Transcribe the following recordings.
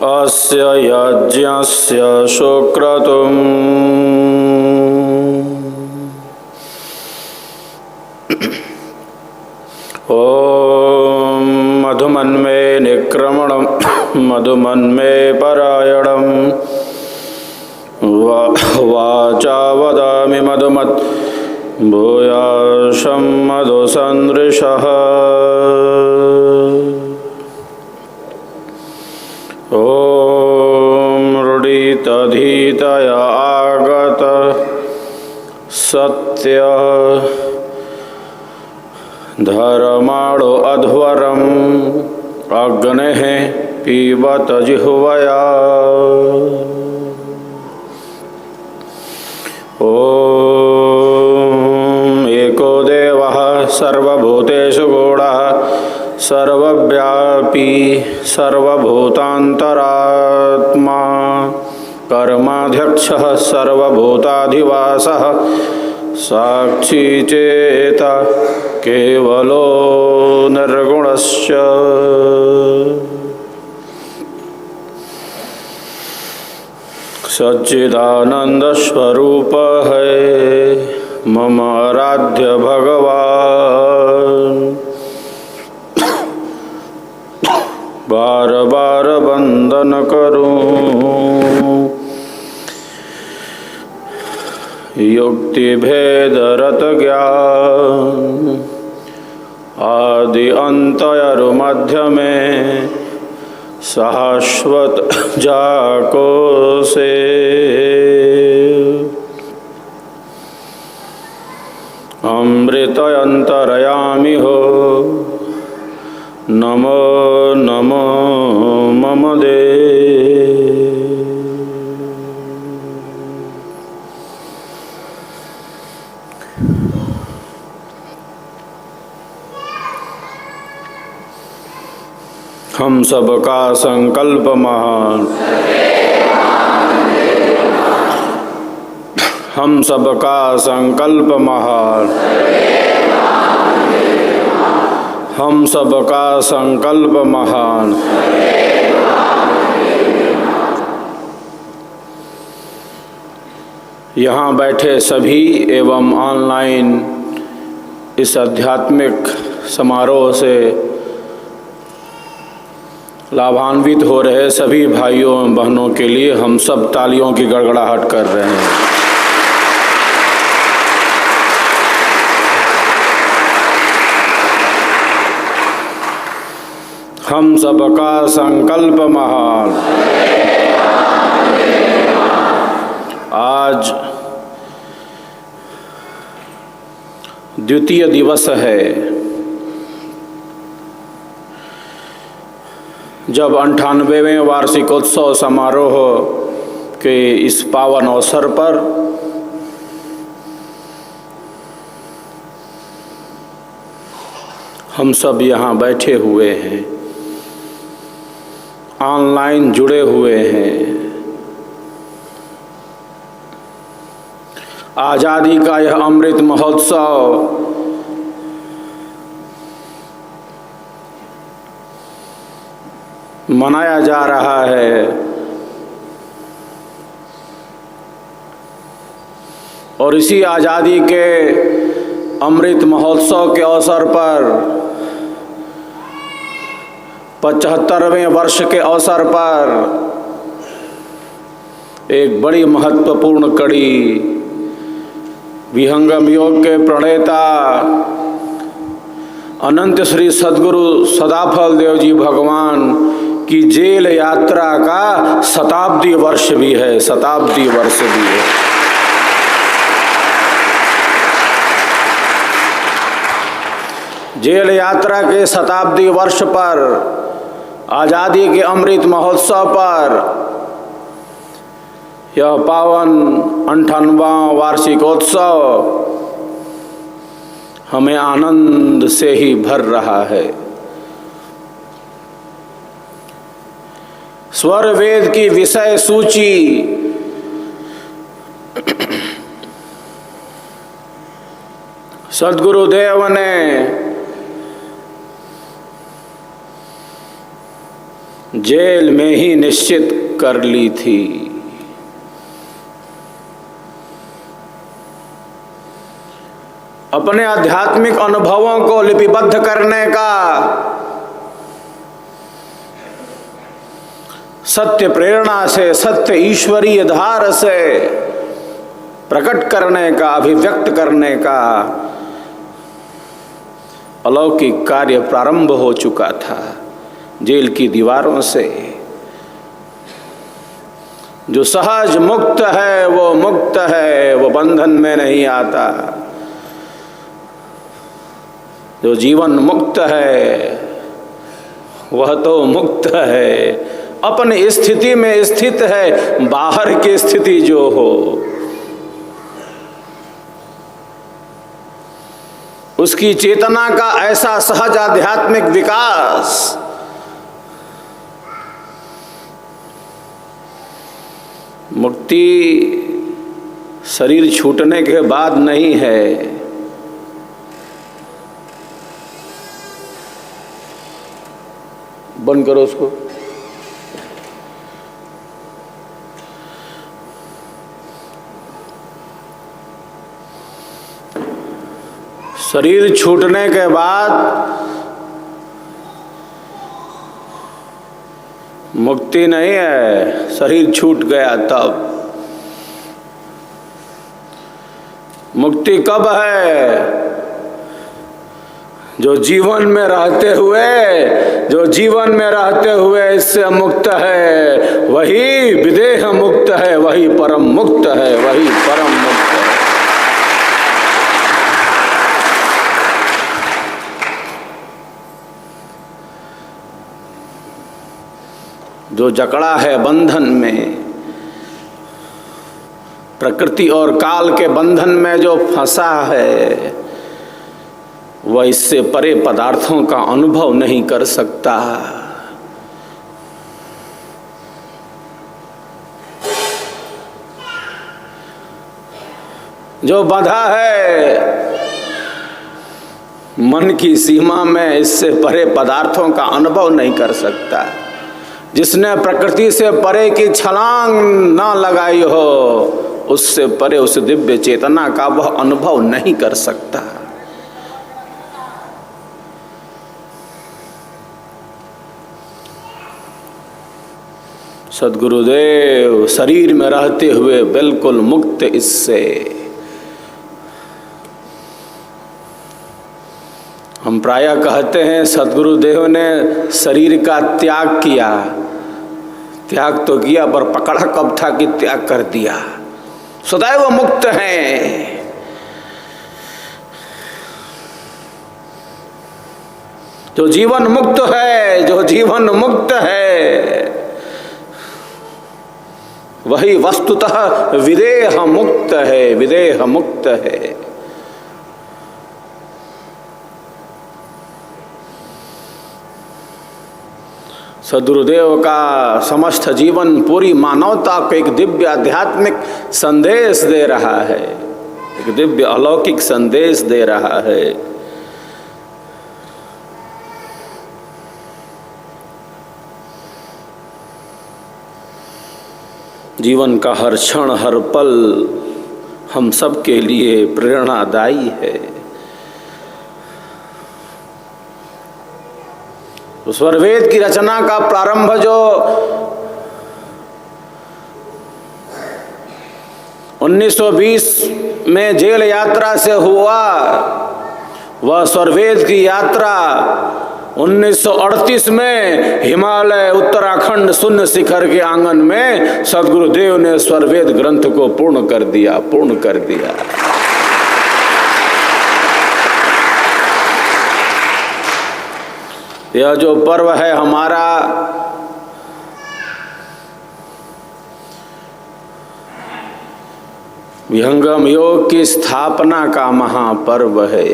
अस्य यज्ञस्य सुक्रतुम् ॐ मधुमन्मे निक्रमणं मधुमन्मे परायणं वाचा वदामि मधुमत् भूयाशं मधुसन्दृशः। ॐ रुडितधीतय आगत सत्य धर्माणो अध्वरम् अग्नेः पीबत जिह्वया। ॐ एको देवः सर्वभूतेषु गूढः सर्वव्यापी सर्वभूतान्तरात्मा कर्माध्यक्षः सर्वभूताधिवासः साक्षी चेता केवलो निर्गुणश्च। सच्चिदानंद स्वरूप है मम आराध्य भगवान। बार बार वंदन करूं युक्ति भेद रत ज्ञान आदि अंतयरु मध्य में शाश्वत जाको से। अमृत अंतरयामि हो नमो नमो मम दे। हम सबका संकल्प महान, हम सबका संकल्प महान, हम सबका संकल्प महान। यहाँ बैठे सभी एवं ऑनलाइन इस आध्यात्मिक समारोह से लाभान्वित हो रहे सभी भाइयों एवं बहनों के लिए हम सब तालियों की गड़गड़ाहट कर रहे हैं। हम सबका संकल्प महान। आज द्वितीय दिवस है जब 98वें वार्षिकोत्सव समारोह के इस पावन अवसर पर हम सब यहाँ बैठे हुए हैं, ऑनलाइन जुड़े हुए हैं। आज़ादी का यह अमृत महोत्सव मनाया जा रहा है और इसी आज़ादी के अमृत महोत्सव के अवसर पर 75वें वर्ष के अवसर पर एक बड़ी महत्वपूर्ण कड़ी विहंगम योग के प्रणेता अनंत श्री सद्गुरु सदाफल देव जी भगवान की जेल यात्रा का शताब्दी वर्ष भी है, शताब्दी वर्ष भी है। जेल यात्रा के शताब्दी वर्ष पर आज़ादी के अमृत महोत्सव पर यह पावन 98वां वार्षिकोत्सव हमें आनंद से ही भर रहा है। स्वर वेद की विषय सूची सद्गुरुदेव ने जेल में ही निश्चित कर ली थी। अपने आध्यात्मिक अनुभवों को लिपिबद्ध करने का, सत्य प्रेरणा से, सत्य ईश्वरीय धार से प्रकट करने का, अभिव्यक्त करने का अलौकिक कार्य प्रारंभ हो चुका था। जेल की दीवारों से जो सहज मुक्त है वो मुक्त है, वो बंधन में नहीं आता। जो जीवन मुक्त है वह तो मुक्त है, अपनी स्थिति में स्थित है, बाहर की स्थिति जो हो उसकी चेतना का ऐसा सहज आध्यात्मिक विकास मुक्ति शरीर छूटने के बाद नहीं है। बंद करो उसको। शरीर छूटने के बाद मुक्ति नहीं है, शरीर छूट गया तब। मुक्ति कब है? जो जीवन में रहते हुए इससे मुक्त है, वही विदेह मुक्त है, वही परम मुक्त है, वही परम मुक्त है। जो जकड़ा है बंधन में, प्रकृति और काल के बंधन में जो फंसा है, वह इससे परे पदार्थों का अनुभव नहीं कर सकता। जो बंधा है मन की सीमा में, इससे परे पदार्थों का अनुभव नहीं कर सकता। जिसने प्रकृति से परे की छलांग ना लगाई हो, उससे परे उस दिव्य चेतना का वह अनुभव नहीं कर सकता। सद्गुरुदेव शरीर में रहते हुए बिल्कुल मुक्त इससे। हम प्रायः कहते हैं सद्गुरुदेव ने शरीर का त्याग किया। त्याग तो किया, पर पकड़ा कब था कि त्याग कर दिया। सदैव मुक्त हैं। जो जीवन मुक्त है, जो जीवन मुक्त है, वही वस्तुतः विदेह मुक्त है, विदेह मुक्त है। सद्गुरुदेव का समस्त जीवन पूरी मानवता को एक दिव्य आध्यात्मिक संदेश दे रहा है, एक दिव्य अलौकिक संदेश दे रहा है। जीवन का हर क्षण, हर पल हम सब के लिए प्रेरणादायी है। स्वरवेद की रचना का प्रारंभ जो 1920 में जेल यात्रा से हुआ, वह स्वरवेद की यात्रा 1938 में हिमालय उत्तराखंड शून्य शिखर के आंगन में सद्गुरुदेव ने स्वरवेद ग्रंथ को पूर्ण कर दिया। यह जो पर्व है हमारा, विहंगम योग की स्थापना का महापर्व है।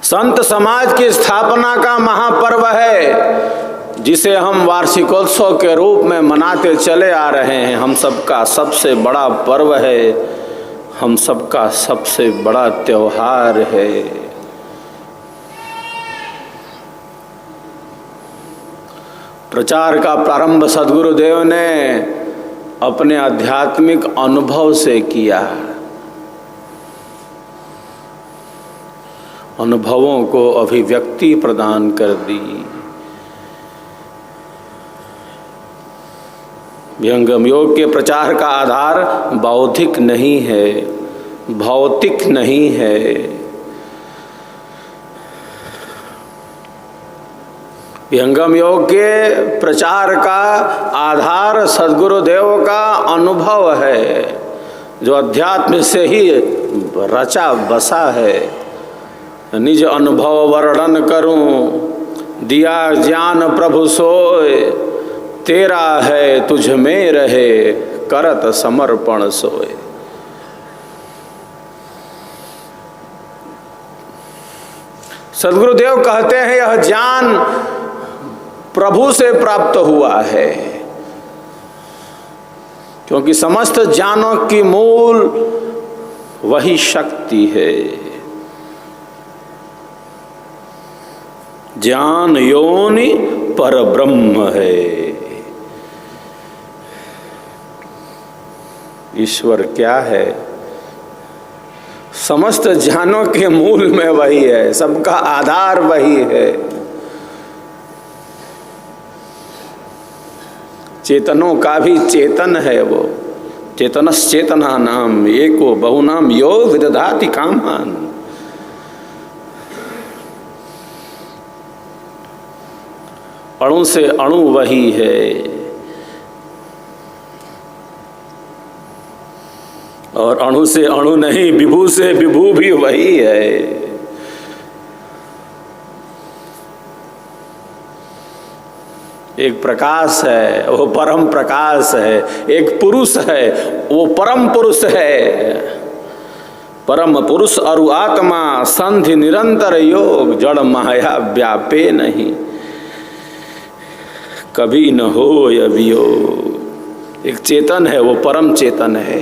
संत समाज की स्थापना का महापर्व है, जिसे हम वार्षिकोत्सव के रूप में मनाते चले आ रहे हैं। हम सबका सबसे बड़ा पर्व है, हम सबका सबसे बड़ा त्योहार है। प्रचार का प्रारंभ सद्गुरुदेव ने अपने आध्यात्मिक अनुभव से किया। अनुभवों को अभिव्यक्ति प्रदान कर दी। विहंगम योग के प्रचार का आधार बौद्धिक नहीं है, भौतिक नहीं है। विहंगम योग के प्रचार का आधार सद्गुरुदेव का अनुभव है, जो अध्यात्म से ही रचा बसा है। निज अनुभव वर्णन करूं, दिया ज्ञान प्रभु सोय, तेरा है तुझ में रहे, करत समर्पण सोए। सद्गुरुदेव कहते हैं यह ज्ञान प्रभु से प्राप्त हुआ है, क्योंकि समस्त ज्ञानों की मूल वही शक्ति है। ज्ञान योनि पर ब्रह्म है। ईश्वर क्या है? समस्त ज्ञानों के मूल में वही है, सबका आधार वही है। चेतनों का भी चेतन है वो। चेतनश्चेतना नाम एको बहुनाम यो विदधाति कामान। अणु से अणु वही है, और अणु से अणु नहीं, विभू से विभू भी वही है। एक प्रकाश है, वो परम प्रकाश है। एक पुरुष है, वो परम पुरुष है। परम पुरुष और आत्मा संधि निरंतर योग, जड़ माया व्यापे नहीं, कभी न हो अभियोग। एक चेतन है, वो परम चेतन है।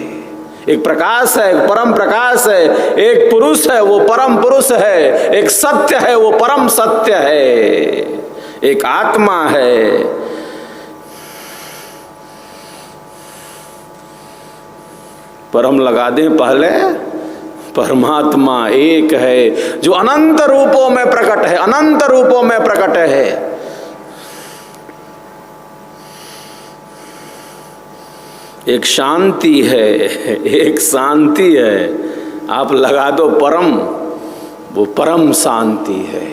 एक प्रकाश है, एक परम प्रकाश है। एक पुरुष है, वो परम पुरुष है। एक सत्य है, वो परम सत्य है। एक आत्मा है। परम लगा दें पहले, परमात्मा एक है, जो अनंत रूपों में प्रकट है, अनंत रूपों में प्रकट है। एक शांति है, एक शांति है। आप लगा दो परम, वो परम शांति है।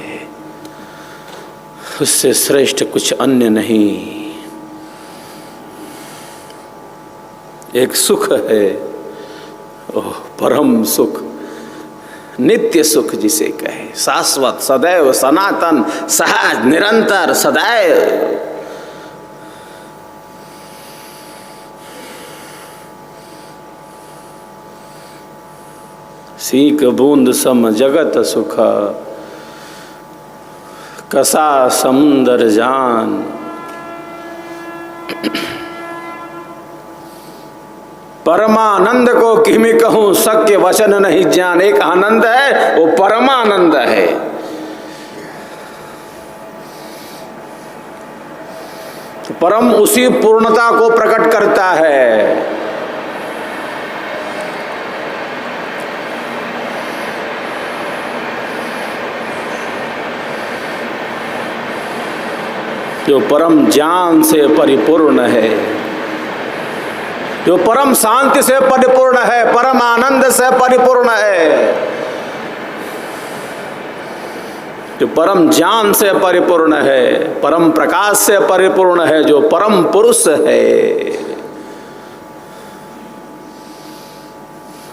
उससे श्रेष्ठ कुछ अन्य नहीं। एक सुख है, ओह परम सुख, नित्य सुख जिसे कहे, शाश्वत, सदैव, सनातन, सहज, निरंतर, सदैव। सीख बूंद सम जगत सुख, कसा समुंदर जान। परमानंद को किमी कहूँ, सत्य वचन नहीं ज्ञान। एक आनंद है, वो परमानंद है। तो परम उसी पूर्णता को प्रकट करता है। जो परम ज्ञान से परिपूर्ण है, जो परम शांति से परिपूर्ण है, परम आनंद से परिपूर्ण है, जो परम ज्ञान से परिपूर्ण है, परम प्रकाश से परिपूर्ण है, जो परम पुरुष है,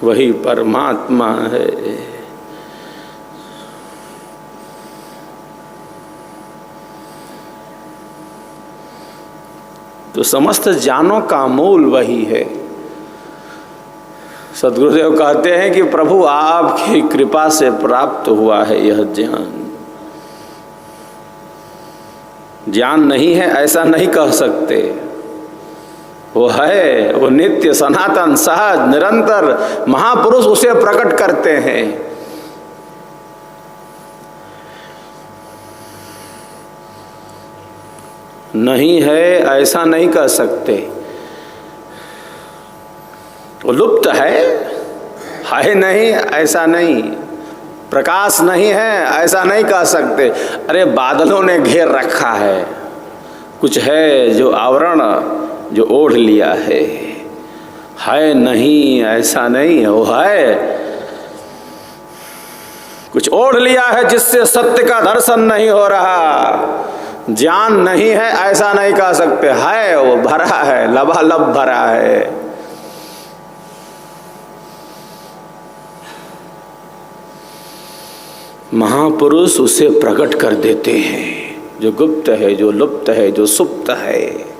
वही परमात्मा है। तो समस्त ज्ञानों का मूल वही है। सद्गुरुदेव कहते हैं कि प्रभु आपकी कृपा से प्राप्त हुआ है यह ज्ञान। ज्ञान नहीं है ऐसा नहीं कह सकते, वो है, वो नित्य, सनातन, सहज, निरंतर महापुरुष उसे प्रकट करते हैं। नहीं है ऐसा नहीं कह सकते, वो लुप्त है नहीं ऐसा नहीं, प्रकाश नहीं है ऐसा नहीं कह सकते। अरे बादलों ने घेर रखा है, कुछ है जो आवरण जो ओढ़ लिया है नहीं ऐसा नहीं है, वो है, कुछ ओढ़ लिया है जिससे सत्य का दर्शन नहीं हो रहा। ज्ञान नहीं है ऐसा नहीं कह सकते, है वो भरा है, लबालब भरा है। महापुरुष उसे प्रकट कर देते हैं, जो गुप्त है, जो लुप्त है, जो सुप्त है।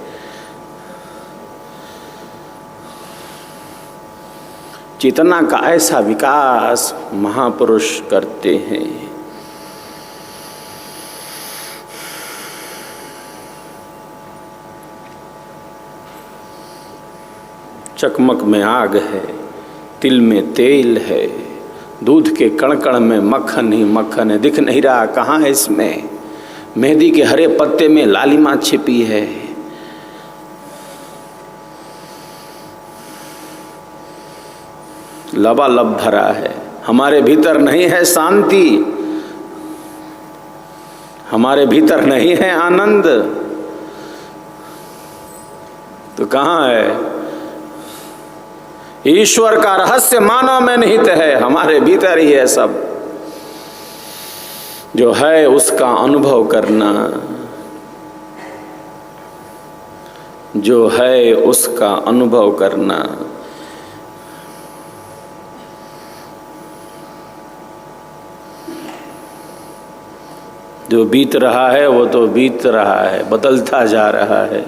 चेतना का ऐसा विकास महापुरुष करते हैं। चकमक में आग है, तिल में तेल है, दूध के कण कण में मक्खन ही मक्खन है, दिख नहीं रहा कहाँ है इसमें। मेहंदी के हरे पत्ते में लालिमा छिपी है। लबालब भरा है। हमारे भीतर नहीं है शांति, हमारे भीतर नहीं है आनंद, तो कहाँ है? ईश्वर का रहस्य मानव में निहित है, हमारे भीतर ही है सब। जो है उसका अनुभव करना, जो है उसका अनुभव करना। जो बीत रहा है वो तो बीत रहा है, बदलता जा रहा है।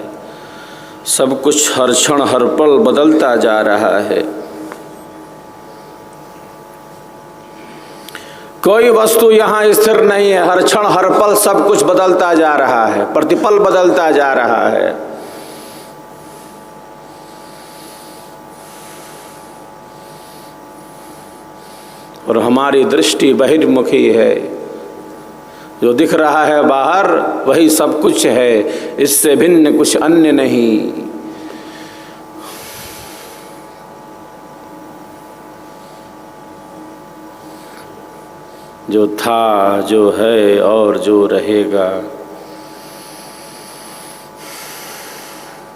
सब कुछ हर क्षण हर पल बदलता जा रहा है। कोई वस्तु यहाँ स्थिर नहीं है, हर क्षण हर पल सब कुछ बदलता जा रहा है, प्रतिपल बदलता जा रहा है। और हमारी दृष्टि बहिर्मुखी है, जो दिख रहा है बाहर वही सब कुछ है, इससे भिन्न कुछ अन्य नहीं। जो था, जो है और जो रहेगा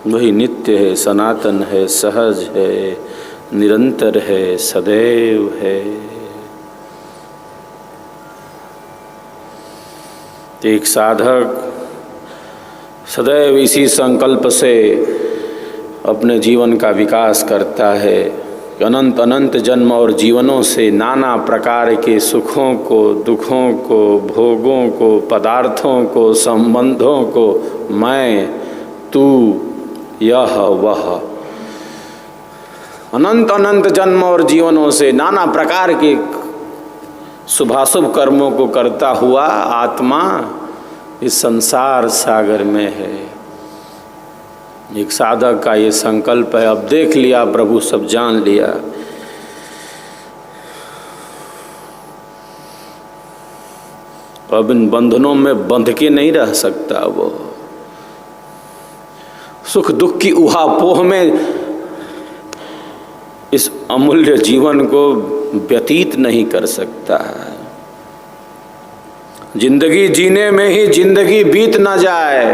वही नित्य है, सनातन है, सहज है, निरंतर है, सदैव है। एक साधक सदैव इसी संकल्प से अपने जीवन का विकास करता है कि अनंत अनंत जन्म और जीवनों से नाना प्रकार के सुखों को, दुखों को, भोगों को, पदार्थों को, संबंधों को, मैं, तू, यह, वह, अनंत अनंत जन्म और जीवनों से नाना प्रकार के शुभाशुभ कर्मों को करता हुआ आत्मा इस संसार सागर में है। एक साधक का ये संकल्प है। अब देख लिया प्रभु, सब जान लिया। अब इन बंधनों में बंध के नहीं रह सकता वो। सुख दुख की उहापोह में इस अमूल्य जीवन को व्यतीत नहीं कर सकता है। जिंदगी जीने में ही जिंदगी बीत न जाए,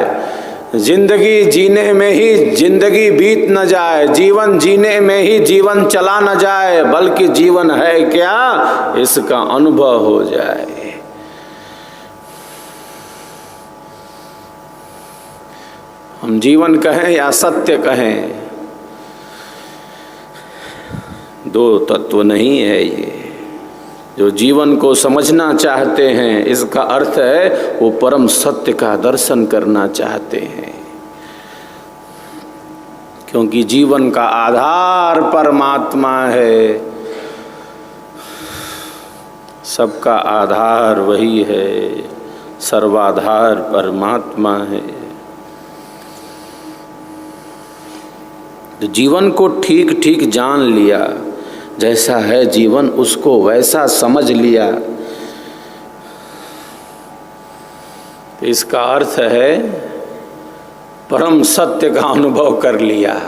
जिंदगी जीने में ही जिंदगी बीत न जाए, जीवन जीने में ही जीवन चला न जाए, बल्कि जीवन है क्या इसका अनुभव हो जाए। हम जीवन कहें या सत्य कहें, दो तत्व नहीं है ये। जो जीवन को समझना चाहते हैं, इसका अर्थ है वो परम सत्य का दर्शन करना चाहते हैं, क्योंकि जीवन का आधार परमात्मा है। सबका आधार वही है, सर्वाधार परमात्मा है। तो जीवन को ठीक ठीक जान लिया, जैसा है जीवन उसको वैसा समझ लिया, तो इसका अर्थ है परम सत्य का अनुभव कर लिया।